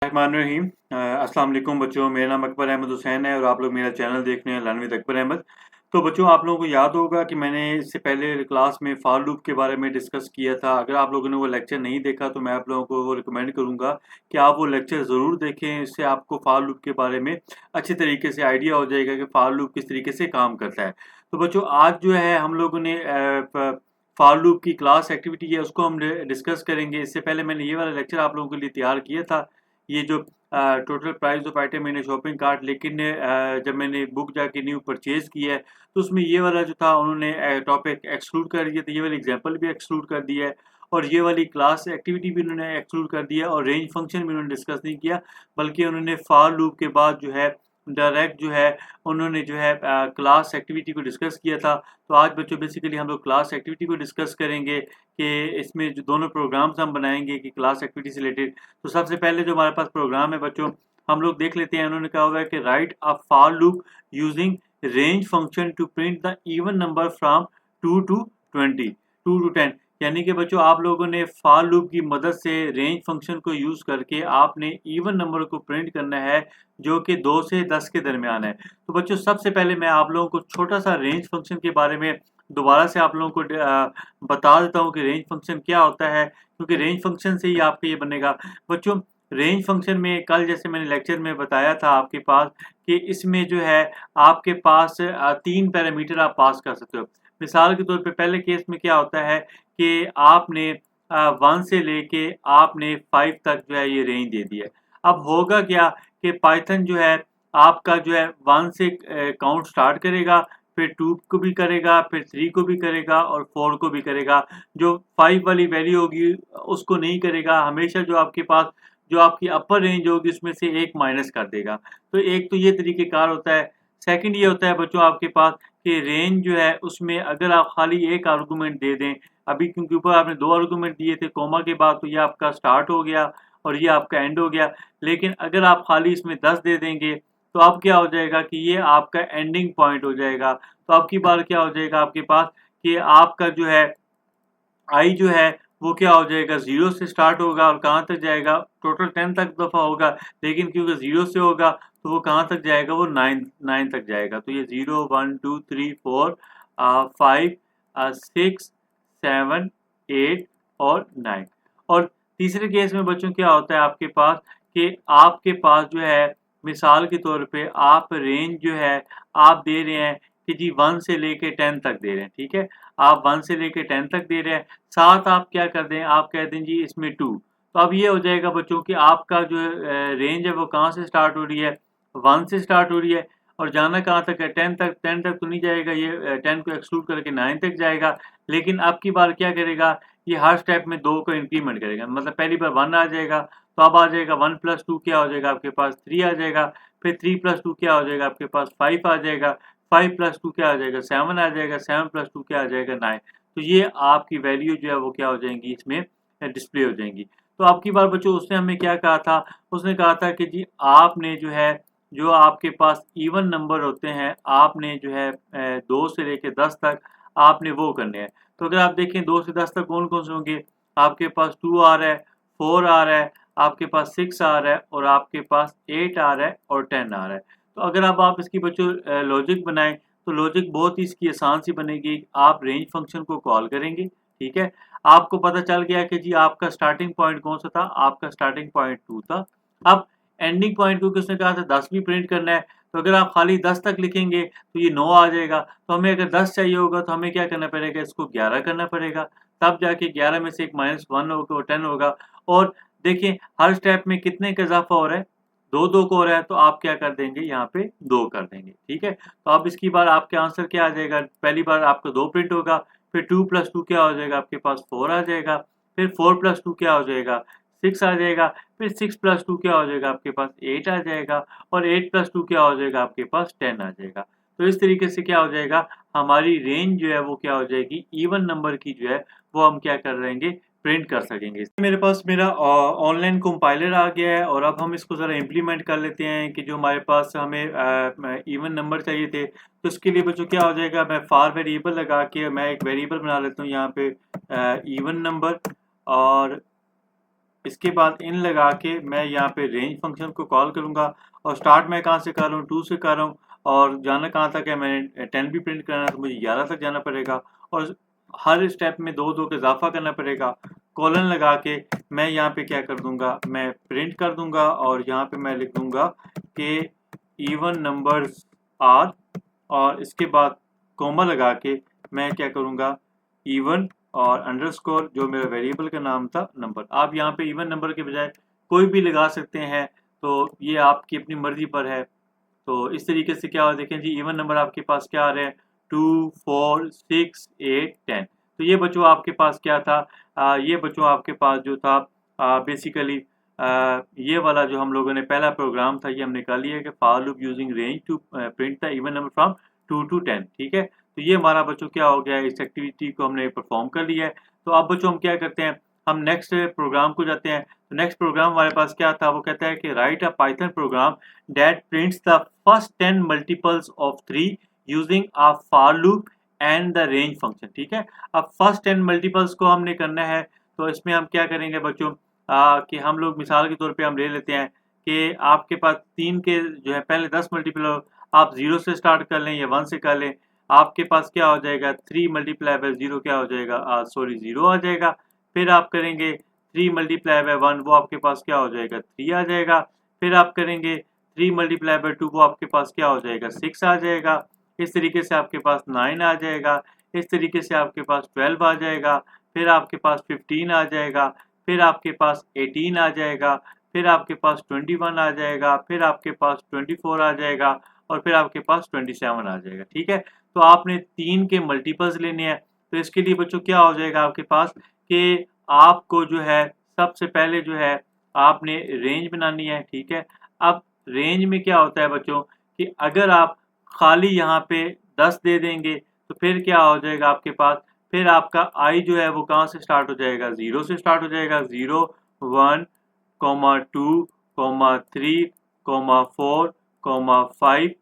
रहमानुर्रहीम। अस्सलाम वालेकुम बच्चों, मेरा नाम अकबर अहमद हुसैन है और आप लोग मेरा चैनल देख रहे हैं लर्न विद अकबर अहमद। तो बच्चों, आप लोगों को याद होगा कि मैंने इससे पहले क्लास में फॉर लूप के बारे में डिस्कस किया था। अगर आप लोगों ने वो लेक्चर नहीं देखा तो मैं आप लोगों को वो रिकमेंड करूँगा कि आप वो लेक्चर ज़रूर देखें। इससे आपको फॉर लूप के बारे में अच्छे तरीके से आइडिया हो जाएगा कि फॉर लूप किस तरीके से काम करता है। तो बच्चों, आज जो है हम लोगों ने फॉर लूप की क्लास एक्टिविटी है उसको हम डिस्कस करेंगे। इससे पहले मैंने ये वाला लेक्चर आप लोगों के लिए तैयार किया था, ये जो total price of item in shopping cart. लेकिन जब मैंने बुक जाके न्यू परचेज किया है तो उसमें ये वाला जो था उन्होंने टॉपिक एक्सक्लूड कर दिया था, ये वाली एग्जांपल भी एक्सक्लूड कर दिया है और ये वाली क्लास एक्टिविटी भी उन्होंने एक्सक्लूड कर दिया और रेंज फंक्शन भी उन्होंने डिस्कस नहीं किया, बल्कि उन्होंने फॉर लूप के बाद जो है डायरेक्ट जो है उन्होंने जो है क्लास एक्टिविटी को डिस्कस किया था। तो आज बच्चों बेसिकली हम लोग क्लास एक्टिविटी को डिस्कस करेंगे कि इसमें जो दोनों प्रोग्राम्स हम बनाएंगे कि क्लास एक्टिविटी से रिलेटेड। तो सबसे पहले जो हमारे पास प्रोग्राम है बच्चों, हम लोग देख लेते हैं। उन्होंने कहा हुआ है कि write a for loop using range function to print the even number from 2 to 20, 2 to 10। यानी कि बच्चों, आप लोगों ने फॉर लूप की मदद से रेंज फंक्शन को यूज करके आपने इवन नंबर को प्रिंट करना है जो कि 2 से 10 के दरमियान है। तो बच्चों, सबसे पहले मैं आप लोगों को छोटा सा रेंज फंक्शन के बारे में दोबारा से आप लोगों को बता देता हूँ कि रेंज फंक्शन क्या होता है, क्योंकि रेंज फंक्शन से ही आपका ये बनेगा। बच्चों, रेंज फंक्शन में कल जैसे मैंने लेक्चर में बताया था आपके पास कि इसमें जो है आपके पास 3 पैरामीटर आप पास कर सकते हो। मिसाल के तौर पे पहले केस में क्या होता है कि आपने 1 से लेके आपने 5 तक जो है ये रेंज दे दी है। अब होगा क्या कि पाइथन जो है आपका जो है 1 से काउंट स्टार्ट करेगा, फिर 2 को भी करेगा, फिर 3 को भी करेगा और 4 को भी करेगा। जो 5 वाली वैल्यू होगी उसको नहीं करेगा। हमेशा जो आपके पास जो आपकी अपर रेंज होगी उसमें से एक माइनस कर देगा। तो एक तो ये तरीक़ेकार होता है। सेकंड ये होता है बच्चों आपके पास कि रेंज जो है उसमें अगर आप खाली एक आर्गूमेंट दे दें, अभी क्योंकि ऊपर आपने 2 आर्गूमेंट दिए थे कोमा के बाद, तो ये आपका स्टार्ट हो गया और ये आपका एंड हो गया। लेकिन अगर आप खाली इसमें 10 दे देंगे तो अब क्या हो जाएगा कि ये आपका एंडिंग पॉइंट हो जाएगा। तो अब की बार क्या हो जाएगा आपके पास कि आपका जो है आई जो है वो क्या हो जाएगा, 0 से स्टार्ट होगा और कहाँ तक जाएगा, टोटल 10 तक दफ़ा होगा। लेकिन क्योंकि 0 से होगा तो वो कहाँ तक जाएगा, वो 9 तक जाएगा। तो ये 0 1 2 3 4 5 6 7 8 और 9। और तीसरे केस में बच्चों क्या होता है आपके पास कि आपके पास जो है मिसाल के तौर पे आप रेंज जो है आप दे रहे हैं कि जी 1 से लेके 10 तक दे रहे हैं, ठीक है। आप 1 से लेके 10 तक दे रहे हैं, साथ आप क्या कर दें, आप कह दें जी इसमें 2। तो अब ये हो जाएगा बच्चों कि आपका जो रेंज है वो कहाँ से स्टार्ट हो रही है, 1 से स्टार्ट हो रही है और जाना कहाँ तक है, 10 तक। 10 तक तो नहीं जाएगा, ये 10 को एक्सक्लूड करके 9 तक जाएगा। लेकिन अब की बार क्या करेगा, ये हर स्टेप में 2 को इंक्रीमेंट करेगा। मतलब पहली बार 1 आ जाएगा तो अब आ जाएगा 1 + 2 क्या हो जाएगा आपके पास 3 आ जाएगा। फिर 3 + 2 क्या हो जाएगा आपके पास 5 आ जाएगा। 5 + 2 क्या आ जाएगा 7 आ जाएगा। 7 + 2 क्या आ जाएगा 9। तो ये आपकी वैल्यू जो है वो क्या हो जाएंगी, इसमें डिस्प्ले हो जाएंगी। तो अब की बार बच्चों उसने हमें क्या कहा था, उसने कहा था कि जी आपने जो है जो आपके पास इवन नंबर होते हैं आपने जो है 2 से लेके 10 तक आपने वो करने हैं। तो अगर आप देखें 2 से 10 तक कौन कौन से होंगे, आपके पास 2 आ रहा है, 4 आ रहा है, आपके पास 6 आ रहा है और आपके पास 8 आ रहा है और 10 आ रहा है। तो अगर अब आप इसकी बच्चों लॉजिक बनाएं तो लॉजिक बहुत ही इसकी आसान सी बनेगी। आप रेंज फंक्शन को कॉल करेंगे, ठीक है। आपको पता चल गया कि जी आपका स्टार्टिंग पॉइंट कौन सा था, आपका स्टार्टिंग पॉइंट 2 था। अब एंडिंग पॉइंट क्योंकि उसने कहा था 10 भी प्रिंट करना है, तो अगर आप खाली 10 तक लिखेंगे तो ये 9 आ जाएगा। तो हमें अगर 10 चाहिए होगा तो हमें क्या करना पड़ेगा, इसको 11 करना पड़ेगा, तब जाके 11 में से एक -1 होगा और 10 होगा। और देखिए हर स्टेप में कितने का इजाफा हो रहा है, 2 को हो रहा है, तो आप क्या कर देंगे यहाँ पे 2 कर देंगे, ठीक है। तो अब इसकी बार आपके आंसर क्या आ जाएगा, पहली बार आपका 2 प्रिंट होगा, फिर 2 + 2 क्या हो जाएगा आपके पास 4 आ जाएगा, फिर 4 + 2 क्या हो जाएगा 6 आ जाएगा, फिर 6 + 2 क्या हो जाएगा आपके पास 8 आ जाएगा और 8 + 2 क्या हो जाएगा आपके पास 10 आ जाएगा। तो इस तरीके से क्या हो जाएगा, हमारी रेंज जो है वो क्या हो जाएगी, इवन नंबर की जो है वो हम क्या कर रहेंगे, प्रिंट कर सकेंगे। मेरे पास मेरा ऑनलाइन कंपाइलर आ गया है और अब हम इसको ज़रा इम्प्लीमेंट कर लेते हैं कि जो हमारे पास हमें इवन नंबर चाहिए थे। तो इसके लिए बच्चों क्या हो जाएगा, मैं फॉर वेरिएबल लगा के मैं एक वेरिएबल बना लेता हूँ यहाँ पे इवन नंबर। और इसके बाद इन लगा के मैं यहाँ पे रेंज फंक्शन को कॉल करूँगा और स्टार्ट मैं कहाँ से कर रहा हूँ, 2 से कर रहा हूँ और जाना कहाँ तक है, मैंने 10 भी प्रिंट करना है तो मुझे 11 तक जाना पड़ेगा और हर स्टेप में 2-2 का इजाफा करना पड़ेगा। कोलन लगा के मैं यहाँ पे क्या कर दूंगा, मैं प्रिंट कर दूंगा और यहाँ पे मैं लिख दूंगा कि इवन नंबर्स आर और इसके बाद कोमा लगा के मैं क्या करूँगा, इवन और अंडरस्कोर जो मेरा वेरिएबल का नाम था नंबर। आप यहाँ पे इवन नंबर के बजाय कोई भी लगा सकते हैं, तो ये आपकी अपनी मर्जी पर है। तो इस तरीके से क्या हो, देखें जी इवन नंबर आपके पास क्या आ रहे हैं, 2, 4, 6, 8, 10। तो ये बच्चों आपके पास क्या था, ये बच्चों आपके पास जो था बेसिकली ये वाला जो हम लोगों ने पहला प्रोग्राम था ये हमने कर लिया कि for loop using range to print the even number from 2 to 10। ठीक है, तो ये हमारा बच्चों क्या हो गया, इस एक्टिविटी को हमने परफॉर्म कर लिया है। तो अब बच्चों हम क्या करते हैं, हम नेक्स्ट प्रोग्राम को जाते हैं। तो नेक्स्ट प्रोग्राम हमारे पास क्या था, वो कहता है कि write a Python programme that prints the first 10 multiples of 3 using a for loop and the range function. ठीक है, अब फर्स्ट 10 मल्टीपल्स को हमने करना है, तो इसमें हम क्या करेंगे बच्चों, कि हम लोग मिसाल के तौर पे हम ले लेते हैं कि आपके पास 3 के जो है पहले 10 मल्टीपल हो, आप 0 से स्टार्ट कर लें या 1 से कर लें, आपके पास क्या हो जाएगा, 3 मल्टीप्लाई बाय 0 क्या हो जाएगा, 0 आ जाएगा। फिर आप करेंगे 3 मल्टीप्लाई बाय 1, वो आपके पास क्या हो जाएगा, 3 आ जाएगा। फिर आप करेंगे 3 मल्टीप्लाई बाय 2, वो आपके पास क्या हो जाएगा, 6 आ जाएगा। इस तरीके से आपके पास 9 आ जाएगा। इस तरीके से आपके पास 12 आ जाएगा। फिर आपके पास 15 आ जाएगा। फिर आपके पास 18 आ जाएगा। फिर आपके पास 21 आ जाएगा। फिर आपके पास 24 आ जाएगा और फिर आपके पास 27 आ जाएगा। ठीक है, तो आपने 3 के मल्टीपल्स लेने हैं। तो इसके लिए बच्चों क्या हो जाएगा आपके पास कि आपको जो है सबसे पहले जो है आपने रेंज बनानी है। ठीक है, अब रेंज में क्या होता है बच्चों कि अगर आप खाली यहाँ पे 10 दे देंगे तो फिर क्या हो जाएगा आपके पास, फिर आपका आई जो है वो कहाँ से स्टार्ट हो जाएगा, 0 से स्टार्ट हो जाएगा। 0, 1, 2, 3, 4, 5,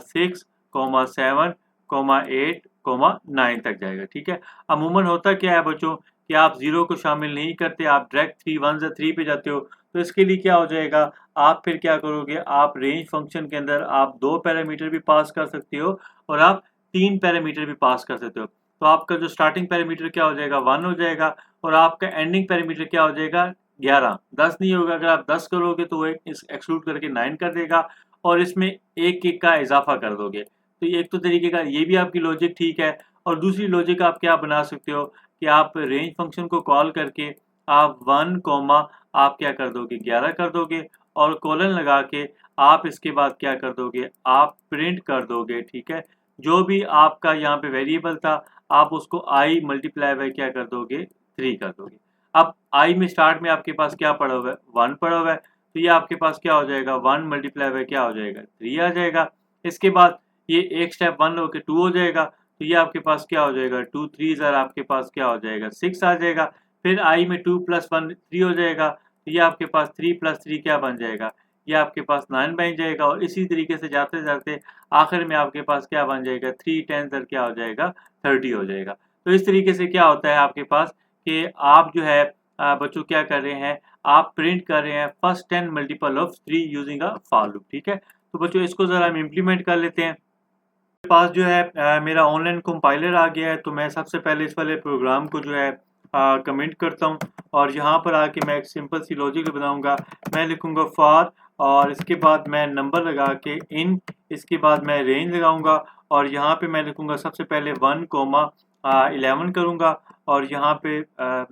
6, 7, 8, 9 तक जाएगा। ठीक है, अमूमन होता क्या है बच्चों कि आप 0 को शामिल नहीं करते, आप डायरेक्ट 3 1 से 3 पे जाते हो। तो इसके लिए क्या हो जाएगा, आप फिर क्या करोगे, आप रेंज फंक्शन के अंदर आप 2 पैरामीटर भी पास कर सकते हो और आप 3 पैरामीटर भी पास कर सकते हो। तो आपका जो स्टार्टिंग पैरामीटर क्या हो जाएगा, 1 हो जाएगा और आपका एंडिंग पैरामीटर क्या हो जाएगा, 11। 10 नहीं होगा, अगर आप 10 करोगे तो वो एक्सक्लूड करके 9 कर देगा और इसमें एक का इजाफा कर दोगे। तो एक तो तरीके का ये भी आपकी लॉजिक ठीक है। और दूसरी लॉजिक आप क्या बना सकते हो कि आप रेंज फंक्शन को कॉल करके आप 1 कॉमा आप क्या कर दोगे, 11 कर दोगे और कोलन लगा के आप इसके बाद क्या कर दोगे, आप प्रिंट कर दोगे। ठीक है, जो भी आपका यहाँ पे वेरिएबल था आप उसको आई मल्टीप्लाई बाय क्या कर दोगे, 3 कर दोगे। अब आई में स्टार्ट में आपके पास क्या पड़ा हुआ है, 1 पड़ा हुआ है, तो ये आपके पास क्या हो जाएगा, 1 मल्टीप्लाई बाय क्या हो जाएगा, 3 आ जाएगा। इसके बाद ये एक स्टेप 1 होकर 2 हो जाएगा, तो ये आपके पास क्या हो जाएगा, 2 3 आपके पास क्या हो जाएगा, 6 आ जाएगा। फिर आई में 2 + 1 3 हो जाएगा, तो ये आपके पास 3 + 3 क्या बन जाएगा, ये आपके पास 9 बन जाएगा। और इसी तरीके से जाते जाते आखिर में आपके पास क्या बन जाएगा, 3 10 क्या हो जाएगा, 30 हो जाएगा। तो इस तरीके से क्या होता है आपके पास कि आप जो है बच्चों क्या कर रहे हैं, आप प्रिंट कर रहे हैं first 10 multiple of 3 using a for loop. ठीक है, तो बच्चों इसको ज़रा हम इम्प्लीमेंट कर लेते हैं। मेरे पास जो है मेरा ऑनलाइन कंपाइलर आ गया है, तो मैं सबसे पहले इस वाले प्रोग्राम को जो है कमेंट करता हूँ और यहाँ पर आके मैं एक सिंपल सी लॉजिक बनाऊँगा। मैं लिखूँगा फॉर और इसके बाद मैं नंबर लगा के इन, इसके बाद मैं रेंज लगाऊँगा और यहाँ पे मैं लिखूँगा सबसे पहले 1 कोमा 11 करूँगा और यहाँ पे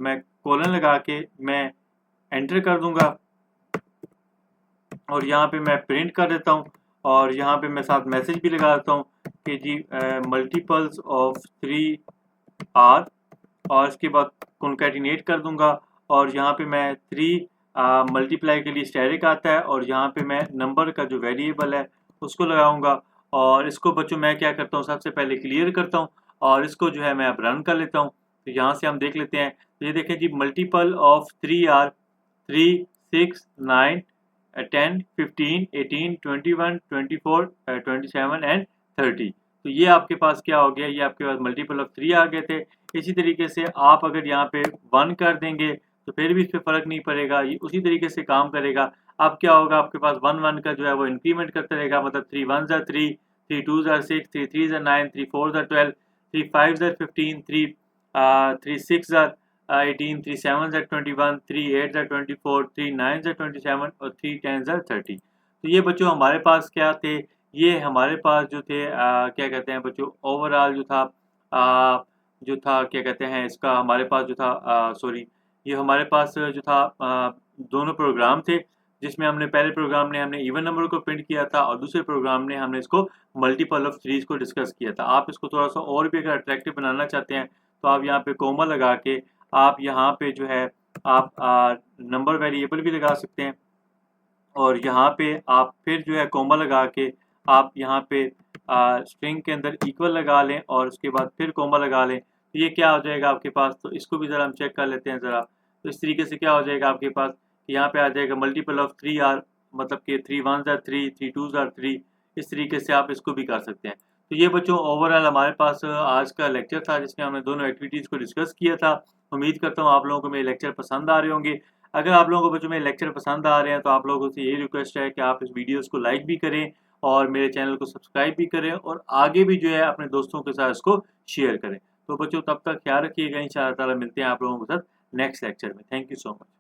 मैं कोलन लगा के मैं एंटर कर दूँगा और यहाँ पे मैं प्रिंट कर देता हूँ और यहाँ पे मैं साथ मैसेज भी लगा देता हूँ कि जी मल्टीपल्स ऑफ 3 आर और इसके बाद कॉन्कैटिनेट कर दूंगा और यहाँ पे मैं 3 मल्टीप्लाई के लिए स्टैटिक आता है और यहाँ पे मैं नंबर का जो वेरिएबल है उसको लगाऊंगा और इसको बच्चों मैं क्या करता हूँ, सबसे पहले क्लियर करता हूँ और इसको जो है मैं अब रन कर लेता हूँ। तो यहाँ से हम देख लेते हैं, तो ये देखें जी मल्टीपल ऑफ 3 आर 3, 6, 9, 10, 15, 18, 21, 24, 27 एंड 30। तो ये आपके पास क्या हो गया, ये आपके पास मल्टीपल ऑफ 3 आ गए थे। इसी तरीके से आप अगर यहाँ पे 1 कर देंगे तो फिर भी इस पर फ़र्क नहीं पड़ेगा, ये उसी तरीके से काम करेगा। अब क्या होगा, आपके पास 1 का जो है वो इंक्रीमेंट करता रहेगा, मतलब 3 1 are 3, 3 2 are 6, 3 3 are 9, 3 4 are 12, 3 5 are 15, 3 6 are 18, 3 7 are 21, 3 8 are 24, 3 9 are 27 और 3 10 are 30। तो ये बच्चों हमारे पास क्या थे, ये हमारे पास जो थे क्या कहते हैं बच्चों, ओवरऑल जो था क्या कहते हैं इसका, हमारे पास जो था सॉरी, ये हमारे पास जो था दोनों प्रोग्राम थे, जिसमें पहले प्रोग्राम ने हमने इवन नंबर को प्रिंट किया था और दूसरे प्रोग्राम ने हमने इसको मल्टीपल ऑफ सीरीज को डिस्कस किया था। आप इसको थोड़ा सा और भी अगर अट्रैक्टिव बनाना चाहते हैं तो आप यहाँ पे कोमा लगा के आप यहाँ पे जो है आप नंबर वेरिएबल भी लगा सकते हैं, और यहाँ पे आप फिर जो है कोमा लगा के आप यहाँ पे स्ट्रिंग के अंदर इक्वल लगा लें और उसके बाद फिर कोमा लगा लें, तो ये क्या हो जाएगा आपके पास। तो इसको भी ज़रा हम चेक कर लेते हैं ज़रा। तो इस तरीके से क्या हो जाएगा आपके पास, यहाँ पे आ जाएगा मल्टीपल ऑफ 3 आर, मतलब कि 3 1 are 3, 3 2 are 3। इस तरीके से आप इसको भी कर सकते हैं। तो ये बच्चों ओवरऑल हमारे पास आज का लेक्चर था, जिसमें हमने दोनों एक्टिविटीज़ को डिस्कस किया था। उम्मीद करता हूँ आप लोगों को मेरे लेक्चर पसंद आ रहे होंगे। अगर आप लोगों को बच्चों मेरे लेक्चर पसंद आ रहे हैं तो आप लोगों से यही रिक्वेस्ट है कि आप इस वीडियोस को लाइक भी करें और मेरे चैनल को सब्सक्राइब भी करें और आगे भी जो है अपने दोस्तों के साथ इसको शेयर करें। तो बच्चों तब तक ख्याल रखिएगा, इंशाअल्लाह ताला मिलते हैं आप लोगों के साथ नेक्स्ट लेक्चर में। Thank you so much.